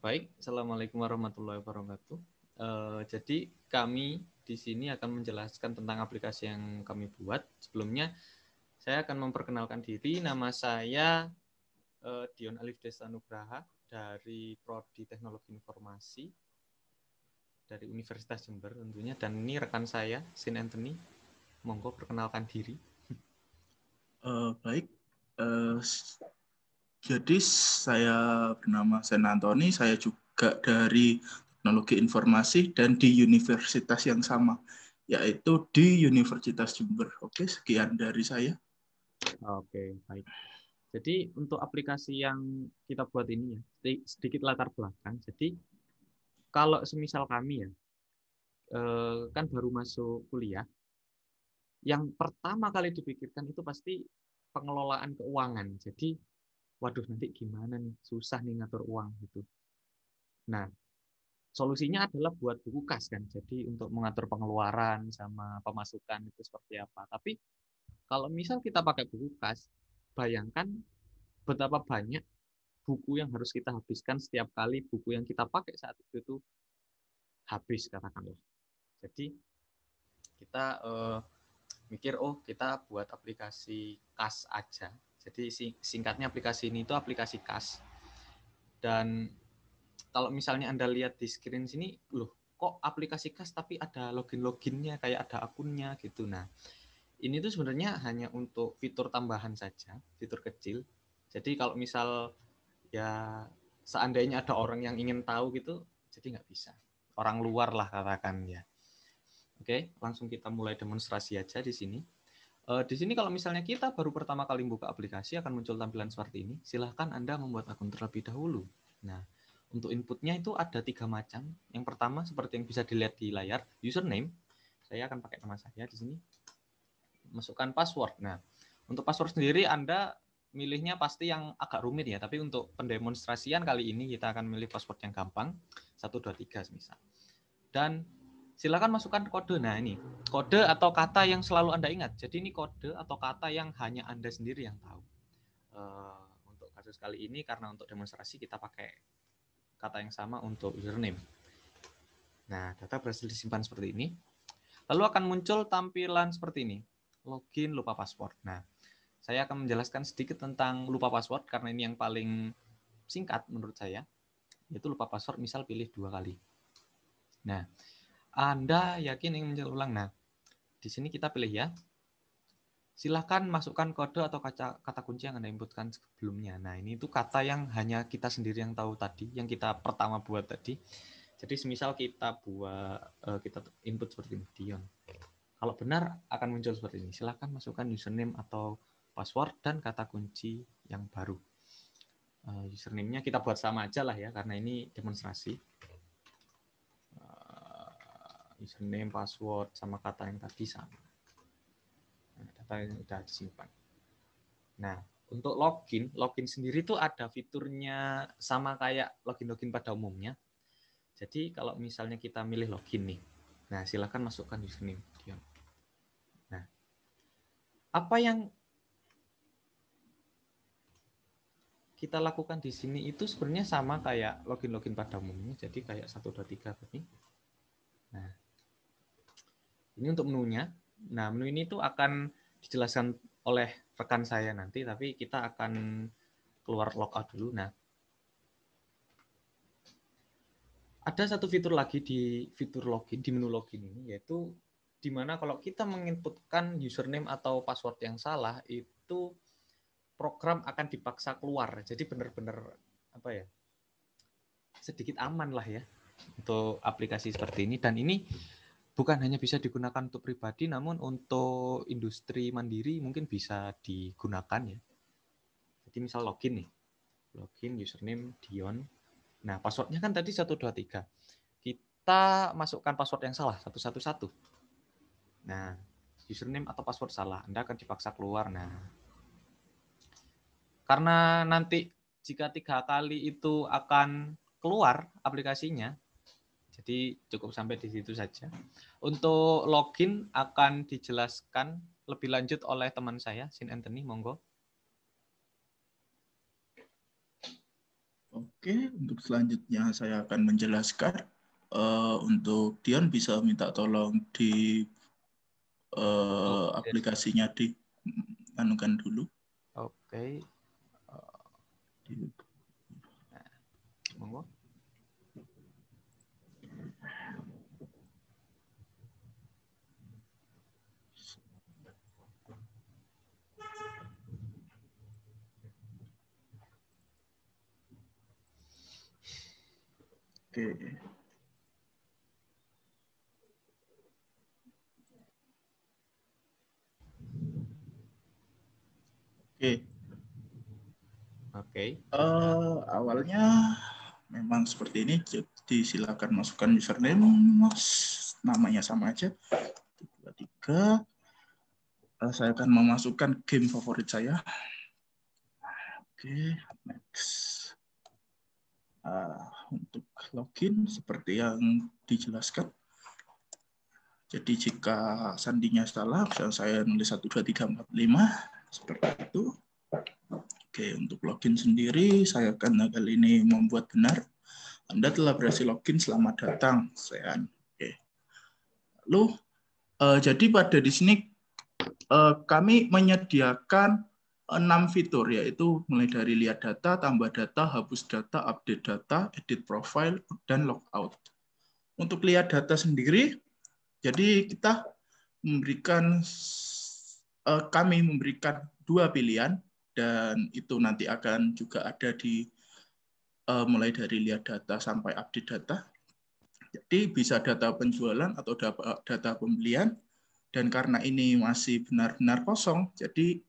Baik, Assalamualaikum warahmatullahi wabarakatuh. Jadi kami di sini akan menjelaskan tentang aplikasi yang kami buat. Sebelumnya saya akan memperkenalkan diri. Nama saya Dion Alif Desta Nugraha dari Prodi Teknologi Informasi dari Universitas Jember tentunya. Dan ini rekan saya, Sin Anthony. Monggo perkenalkan diri. Baik, uh, jadi saya bernama Sen Antoni, saya juga dari Teknologi Informasi dan di universitas yang sama, yaitu di Universitas Jember. Oke, sekian dari saya. Oke, baik. Jadi untuk aplikasi yang kita buat ini ya, sedikit latar belakang. Jadi kalau semisal kami ya, kan baru masuk kuliah, yang pertama kali dipikirkan itu pasti pengelolaan keuangan. Jadi, waduh nanti gimana nih, susah nih ngatur uang gitu. Nah, solusinya adalah buat buku kas kan. Jadi untuk mengatur pengeluaran sama pemasukan itu seperti apa. Tapi kalau misal kita pakai buku kas, bayangkan betapa banyak buku yang harus kita habiskan setiap kali buku yang kita pakai saat itu tuh habis katakanlah. Jadi kita mikir kita buat aplikasi kas aja. Jadi singkatnya aplikasi ini itu aplikasi kas. Dan kalau misalnya Anda lihat di screen sini, loh kok aplikasi kas tapi ada login-loginnya, kayak ada akunnya gitu. Nah, ini tuh sebenarnya hanya untuk fitur tambahan saja, fitur kecil. Jadi kalau misal ya seandainya ada orang yang ingin tahu gitu, jadi nggak bisa. Orang luar lah katakan ya. Oke, langsung kita mulai demonstrasi aja di sini. Di sini kalau misalnya kita baru pertama kali buka aplikasi akan muncul tampilan seperti ini. Silahkan Anda membuat akun terlebih dahulu. Nah, untuk inputnya itu ada 3 macam. Yang pertama seperti yang bisa dilihat di layar, username. Saya akan pakai nama saya di sini. Masukkan password. Nah, untuk password sendiri Anda milihnya pasti yang agak rumit ya. Tapi untuk pendemonstrasian kali ini kita akan milih password yang gampang. 1, 2, 3 misal. Dan silakan masukkan kode. Nah, ini kode atau kata yang selalu Anda ingat. Jadi ini kode atau kata yang hanya Anda sendiri yang tahu. Untuk kasus kali ini karena untuk demonstrasi kita pakai kata yang sama untuk username. Nah, data berhasil disimpan seperti ini. Lalu akan muncul tampilan seperti ini. Login lupa password. Nah, saya akan menjelaskan sedikit tentang lupa password karena ini yang paling singkat menurut saya. Yaitu lupa password misal pilih 2 kali. Nah, Anda yakin ingin mencet ulang. Nah, di sini kita pilih ya. Silahkan masukkan kode atau kata kunci yang Anda inputkan sebelumnya. Nah, ini itu kata yang hanya kita sendiri yang tahu tadi, yang kita pertama buat tadi. Jadi semisal kita kita input seperti ini, Dion. Kalau benar akan muncul seperti ini. Silahkan masukkan username atau password dan kata kunci yang baru. Username-nya kita buat sama aja lah ya, karena ini demonstrasi. Username, password, sama kata yang tadi sama. Data yang sudah disimpan. Nah, untuk login sendiri tuh ada fiturnya sama kayak login pada umumnya. Jadi kalau misalnya kita milih login nih, nah silakan masukkan username. Nah, apa yang kita lakukan di sini itu sebenarnya sama kayak login pada umumnya. Jadi kayak 1, 2, 3 tadi. Nah, ini untuk menunya. Nah, menu ini tuh akan dijelaskan oleh rekan saya nanti, tapi kita akan keluar logout dulu. Nah, ada satu fitur lagi di fitur login, di menu login ini, yaitu di mana kalau kita menginputkan username atau password yang salah, itu program akan dipaksa keluar. Jadi benar-benar apa ya, sedikit aman lah ya untuk aplikasi seperti ini. Dan ini bukan hanya bisa digunakan untuk pribadi, namun untuk industri mandiri mungkin bisa digunakan ya. Jadi misal login nih, login username Dion. Nah, passwordnya kan tadi 1, 2, 3. Kita masukkan password yang salah, 111. Nah, username atau password salah, Anda akan dipaksa keluar. Nah, karena nanti jika 3 kali itu akan keluar aplikasinya, jadi cukup sampai di situ saja. Untuk login akan dijelaskan lebih lanjut oleh teman saya, Sin Anthony, monggo. Oke, untuk selanjutnya saya akan menjelaskan. Untuk Dion bisa minta tolong di Oke. aplikasinya di anukan dulu. Oke. Monggo. Oke. Oke. Oke. Awalnya memang seperti ini, jadi silakan masukkan username, namanya sama aja. 23. Saya akan memasukkan game favorit saya. Oke, next. Untuk login seperti yang dijelaskan. Jadi jika sandinya salah, misalnya saya nulis 1, 2, 3, 4, 5, seperti itu. Oke, untuk login sendiri, saya akan kali ini membuat benar. Anda telah berhasil login, selamat datang. Oke. Lalu, jadi pada di sini kami menyediakan 6 fitur, yaitu mulai dari lihat data, tambah data, hapus data, update data, edit profile, dan logout. Untuk lihat data sendiri, jadi kami memberikan 2 pilihan, dan itu nanti akan juga ada di mulai dari lihat data sampai update data. Jadi bisa data penjualan atau data pembelian, dan karena ini masih benar-benar kosong, jadi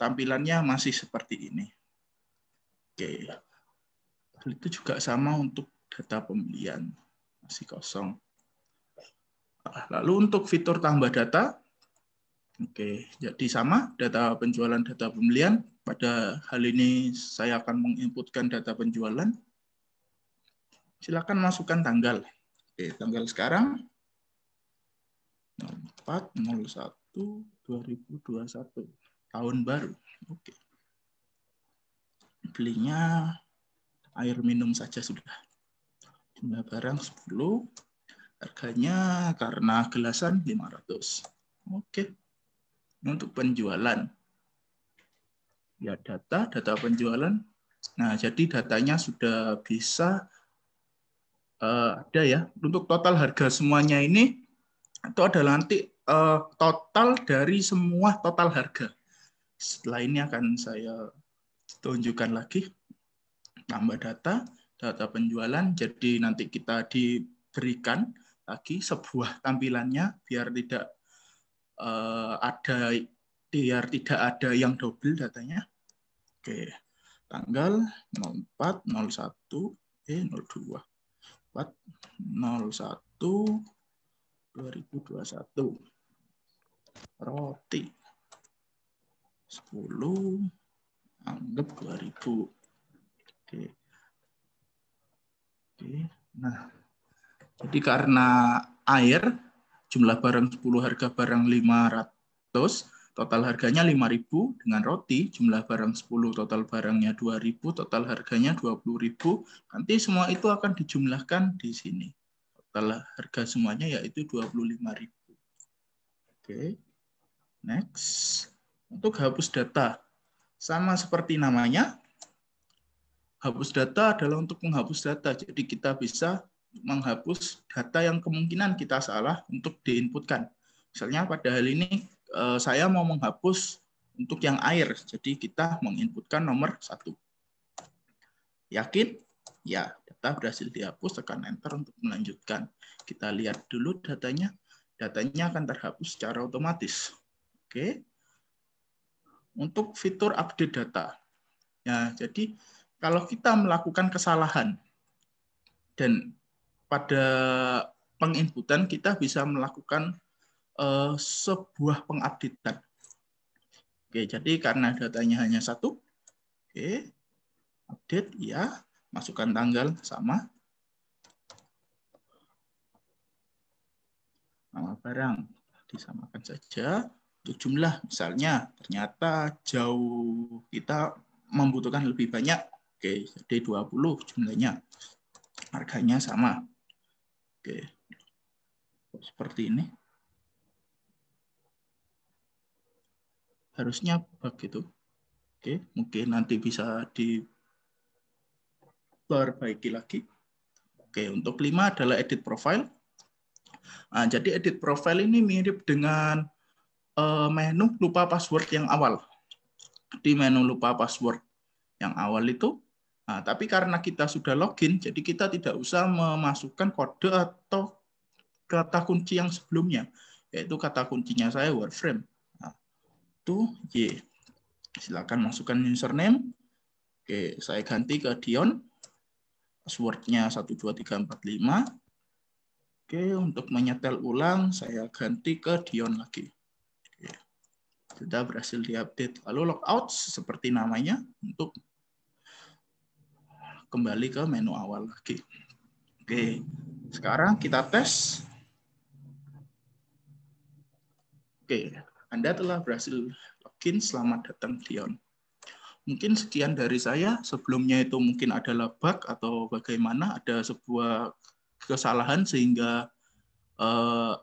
tampilannya masih seperti ini. Oke, itu juga sama untuk data pembelian, masih kosong. Lalu untuk fitur tambah data, oke, jadi sama, data penjualan, data pembelian. Pada hal ini saya akan menginputkan data penjualan. Silakan masukkan tanggal. Oke, tanggal sekarang 04/01/2021, tahun baru. Oke. Belinya air minum saja sudah. Jumlah barang 10. Harganya karena gelasan 500. Oke. Untuk penjualan. Ya, data penjualan. Nah, jadi datanya sudah bisa ada ya. Untuk total harga semuanya ini itu adalah nanti total dari semua total harga. Setelah ini akan saya tunjukkan lagi. Tambah data penjualan. Jadi nanti kita diberikan lagi sebuah tampilannya biar tidak ada yang double datanya. Oke, tanggal 04/01/02 4/01/2021. Roti 10, anggap 2000. Oke. Nah, jadi karena air, jumlah barang 10, harga barang 500, total harganya 5.000, dengan roti, jumlah barang 10, total barangnya 2.000, total harganya 20.000, nanti semua itu akan dijumlahkan di sini. Total harga semuanya yaitu 25.000. Oke, next. Untuk hapus data, sama seperti namanya, hapus data adalah untuk menghapus data. Jadi kita bisa menghapus data yang kemungkinan kita salah untuk diinputkan. Misalnya pada hal ini saya mau menghapus untuk yang air. Jadi kita menginputkan nomor 1. Yakin? Ya, data berhasil dihapus, tekan enter untuk melanjutkan. Kita lihat dulu datanya. Datanya akan terhapus secara otomatis. Oke. Untuk fitur update data. Ya, jadi kalau kita melakukan kesalahan dan pada penginputan kita bisa melakukan sebuah pengupdatean. Oke, jadi karena datanya hanya 1, oke, update ya, masukkan tanggal sama, nama barang disamakan saja. Untuk jumlah, misalnya ternyata kita membutuhkan lebih banyak, Oke, jadi 20 jumlahnya. Harganya sama. Oke. Seperti ini. Harusnya begitu. Oke, mungkin nanti bisa diperbaiki lagi. Oke, untuk 5 adalah edit profile. Nah, jadi edit profile ini mirip dengan menu lupa password yang awal. Di menu lupa password yang awal itu, nah, tapi karena kita sudah login, jadi kita tidak usah memasukkan kode atau kata kunci yang sebelumnya, yaitu kata kuncinya saya Warframe. Nah, itu Y. Silakan masukkan username. Oke, saya ganti ke Dion. Passwordnya 12345. Oke, untuk menyetel ulang, saya ganti ke Dion lagi. Oke, sudah berhasil diupdate. Lalu logout seperti namanya untuk kembali ke menu awal lagi. Oke, sekarang kita tes. Oke, Anda telah berhasil login. Selamat datang, Dion. Mungkin sekian dari saya. Sebelumnya itu mungkin adalah bug atau bagaimana, ada sebuah kesalahan sehingga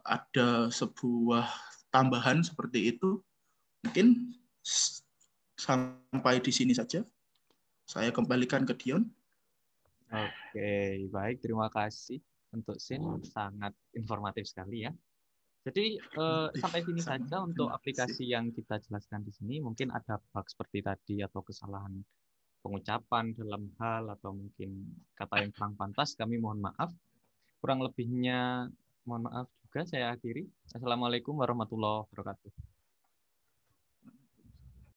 ada sebuah tambahan seperti itu. Mungkin sampai di sini saja. Saya kembalikan ke Dion. Oke, baik. Terima kasih untuk Sin. Sangat informatif sekali ya. Jadi sampai sini saja untuk Terima kasih. aplikasi yang kita jelaskan di sini. Mungkin ada bug seperti tadi atau kesalahan pengucapan dalam hal atau mungkin kata yang kurang pantas. Kami mohon maaf. Kurang lebihnya mohon maaf juga saya akhiri. Assalamualaikum warahmatullahi wabarakatuh.